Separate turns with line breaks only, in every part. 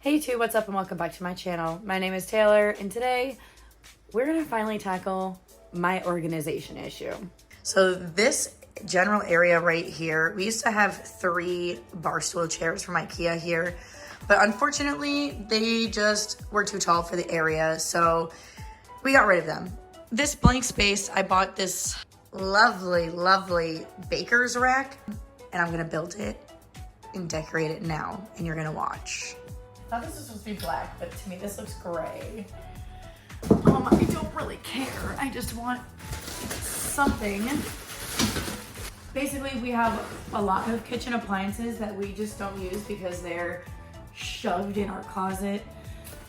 Hey YouTube, what's up and welcome back to my channel. My name is Taylor and today we're gonna finally tackle my organization issue. So this general area right here, we used to have 3 bar stool chairs from IKEA here, but unfortunately they just were too tall for the area, so we got rid of them. This blank space, I bought this lovely baker's rack and I'm gonna build it and decorate it now and you're gonna watch. I thought this was supposed to be black, but to me this looks gray. I don't really care. I just want something. Basically, we have a lot of kitchen appliances that we just don't use because they're shoved in our closet.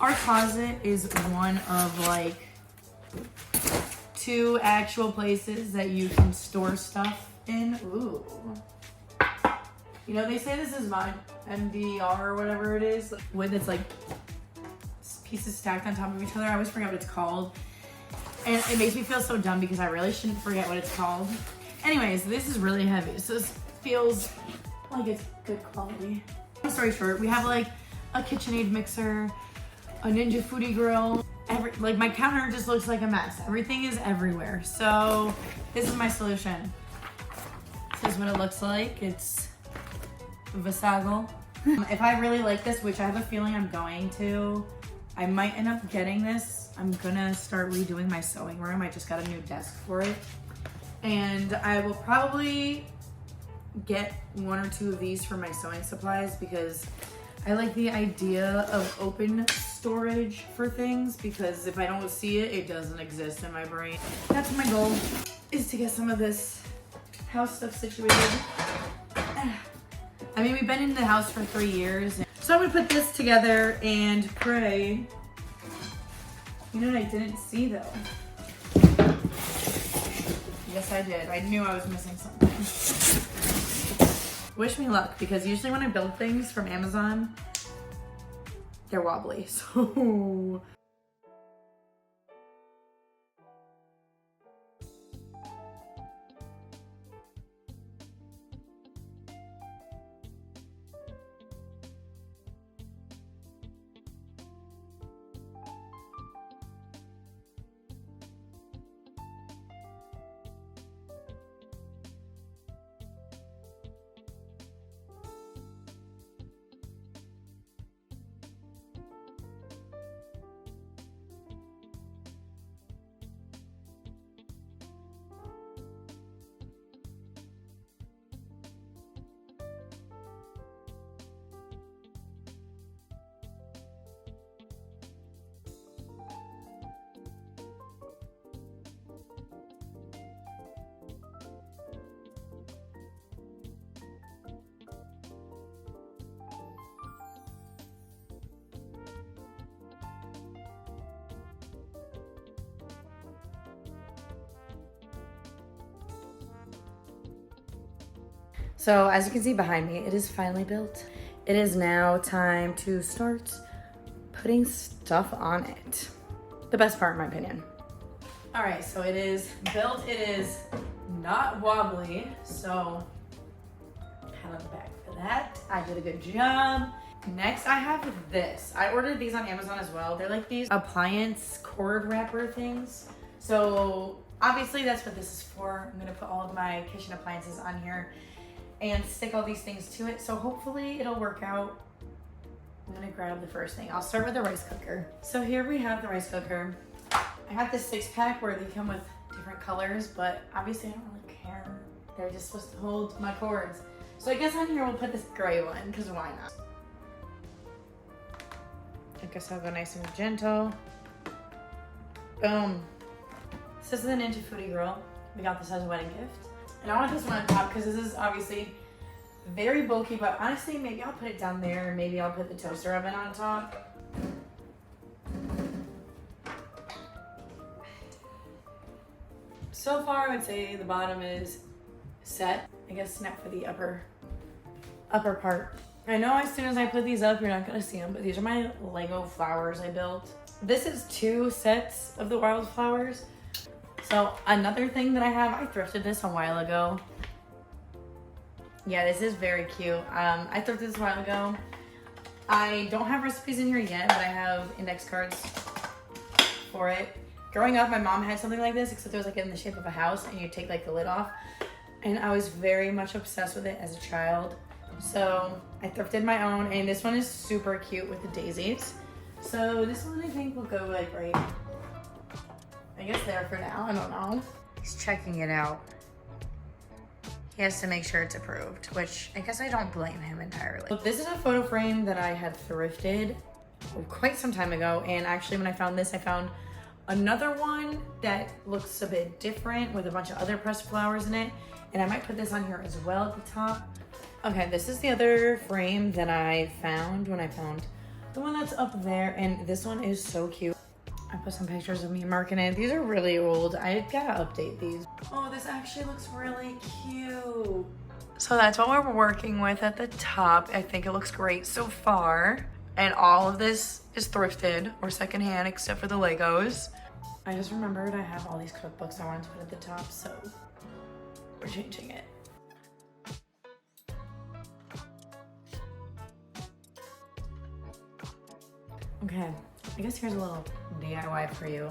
Our closet is one of like 2 actual places that you can store stuff in. Ooh. You know, they say this is my MDR or whatever it is, with it's like pieces stacked on top of each other. I always forget what it's called. And it makes me feel so dumb because I really shouldn't forget what it's called. Anyways, this is really heavy. So this feels like it's good quality. Long story short, we have like a KitchenAid mixer, a Ninja Foodie grill. Like my counter just looks like a mess. Everything is everywhere. So this is my solution. This is what it looks like. It's Vasagle. If I really like this, which I have a feeling I'm going to, I might end up getting this. I'm gonna start redoing my sewing room. I just got a new desk for it. And I will probably get 1 or 2 of these for my sewing supplies because I like the idea of open storage for things, because if I don't see it, it doesn't exist in my brain. That's my goal, is to get some of this house stuff situated. I mean, we've been in the house for 3 years. So I'm gonna put this together and pray. You know what I didn't see though? Yes, I did. I knew I was missing something. Wish me luck, because usually when I build things from Amazon, they're wobbly, so. So as you can see behind me, it is finally built. It is now time to start putting stuff on it. The best part in my opinion. All right, so it is built. It is not wobbly, so pat on the back for that. I did a good job. Next, I have this. I ordered these on Amazon as well. They're like these appliance cord wrapper things. So obviously that's what this is for. I'm gonna put all of my kitchen appliances on here and stick all these things to it. So hopefully it'll work out. I'm gonna grab the first thing. I'll start with the rice cooker. So here we have the rice cooker. I got this 6-pack where they come with different colors, but obviously I don't really care. They're just supposed to hold my cords. So I guess on here we'll put this gray one, because why not? I guess I'll go nice and gentle. Boom. This is the Ninja Foodie grill. We got this as a wedding gift. And I want this one on top because this is obviously very bulky, but honestly, maybe I'll put it down there and maybe I'll put the toaster oven on top. So far, I would say the bottom is set. I guess snap for the upper part. I know as soon as I put these up, you're not gonna see them, but these are my Lego flowers I built. This is 2 sets of the wildflowers. So another thing that I have, I thrifted this a while ago. Yeah, this is very cute. I thrifted this a while ago. I don't have recipes in here yet, but I have index cards for it. Growing up, my mom had something like this, except it was like in the shape of a house, and you take like the lid off. And I was very much obsessed with it as a child. So I thrifted my own, and this one is super cute with the daisies. So this one I think will go like right, I guess there for now, I don't know. He's checking it out. He has to make sure it's approved, which I guess I don't blame him entirely. So this is a photo frame that I had thrifted quite some time ago, and actually when I found this, I found another one that looks a bit different with a bunch of other pressed flowers in it, and I might put this on here as well at the top. Okay, this is the other frame that I found when I found the one that's up there, and this one is so cute. I put some pictures of me and Mark in it. These are really old. I gotta update these. Oh, this actually looks really cute. So that's what we're working with at the top. I think it looks great so far. And all of this is thrifted or secondhand except for the Legos. I just remembered I have all these cookbooks I wanted to put at the top, so we're changing it. Okay, I guess here's a little DIY for you.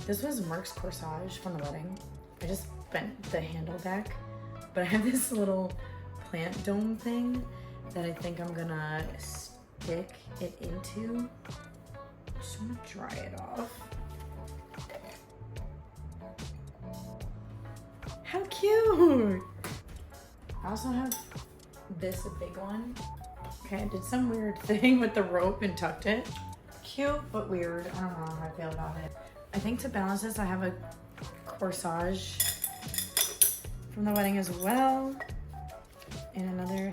This was Mark's corsage from the wedding. I just bent the handle back, but I have this little plant dome thing that I think I'm gonna stick it into. Just wanna dry it off. How cute! I also have this big one. Okay, I did some weird thing with the rope and tucked it. Cute, but weird. I don't know how I feel about it. I think to balance this, I have a corsage from the wedding as well. And another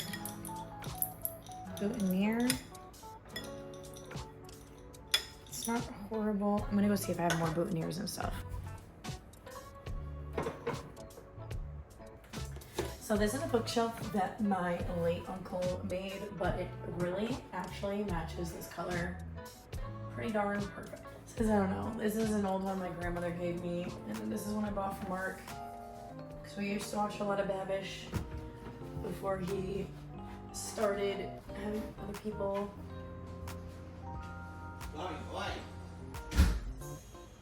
boutonniere. It's not horrible. I'm gonna go see if I have more boutonnieres and stuff. So this is a bookshelf that my late uncle made, but it really actually matches this color pretty darn perfect. This is, I don't know, this is an old one my grandmother gave me, and then this is one I bought for Mark. Because we used to watch a lot of Babish before he started having other people.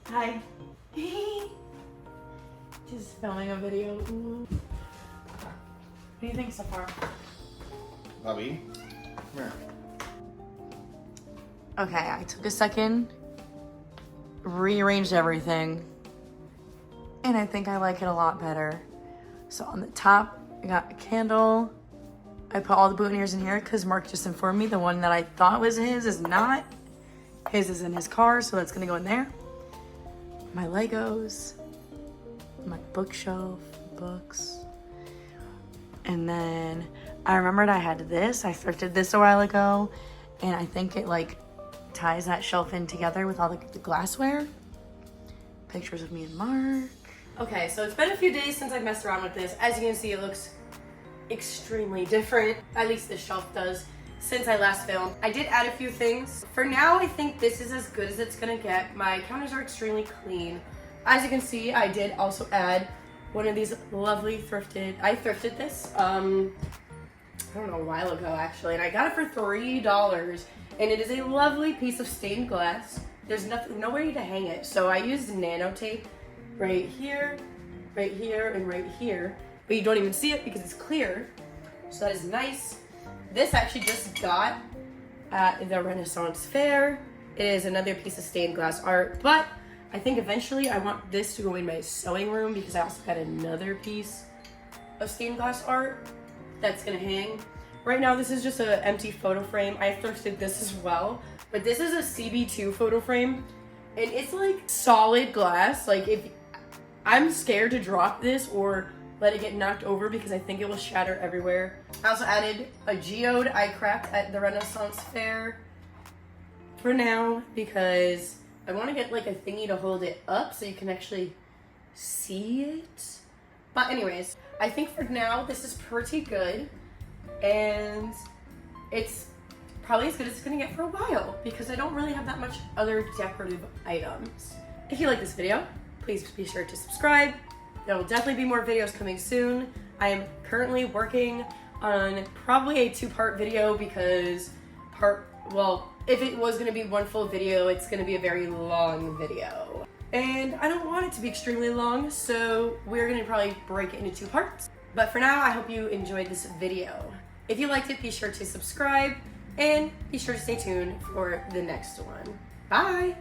Hi. Just filming a video. Ooh. What do you think so far?
Bobby, come here.
Okay, I took a second, rearranged everything, and I think I like it a lot better. So on the top, I got a candle. I put all the boutonnieres in here because Mark just informed me the one that I thought was his is not. His is in his car, so that's gonna go in there. My Legos, my bookshelf, books. And then I remembered I had this. I thrifted this a while ago, and I think it like ties that shelf in together with all the glassware. Pictures of me and Mark. Okay, so it's been a few days since I've messed around with this. As you can see, it looks extremely different. At least the shelf does since I last filmed. I did add a few things. For now, I think this is as good as it's gonna get. My counters are extremely clean. As you can see, I did also add one of these lovely I thrifted this, I don't know, a while ago actually, and I got it for $3, and it is a lovely piece of stained glass. There's no way to hang it, so I used nano tape right here, and right here, but you don't even see it because it's clear, so that is nice. This actually just got at the Renaissance Fair. It is another piece of stained glass art, but I think eventually I want this to go in my sewing room because I also got another piece of stained glass art that's gonna hang. Right now this is just an empty photo frame. I thrifted this as well, but this is a CB2 photo frame, and it's like solid glass. Like, if I'm scared to drop this or let it get knocked over because I think it will shatter everywhere. I also added a geode I cracked at the Renaissance Fair for now because I want to get like a thingy to hold it up so you can actually see it. But anyways, I think for now this is pretty good, and it's probably as good as it's gonna get for a while because I don't really have that much other decorative items. If you like this video, please be sure to subscribe. There will definitely be more videos coming soon. I am currently working on probably a 2-part video because
well, if it was gonna be one full video, it's gonna be a very long video. And I don't want it to be extremely long, so we're gonna probably break it into 2 parts. But for now, I hope you enjoyed this video. If you liked it, be sure to subscribe and be sure to stay tuned for the next one. Bye!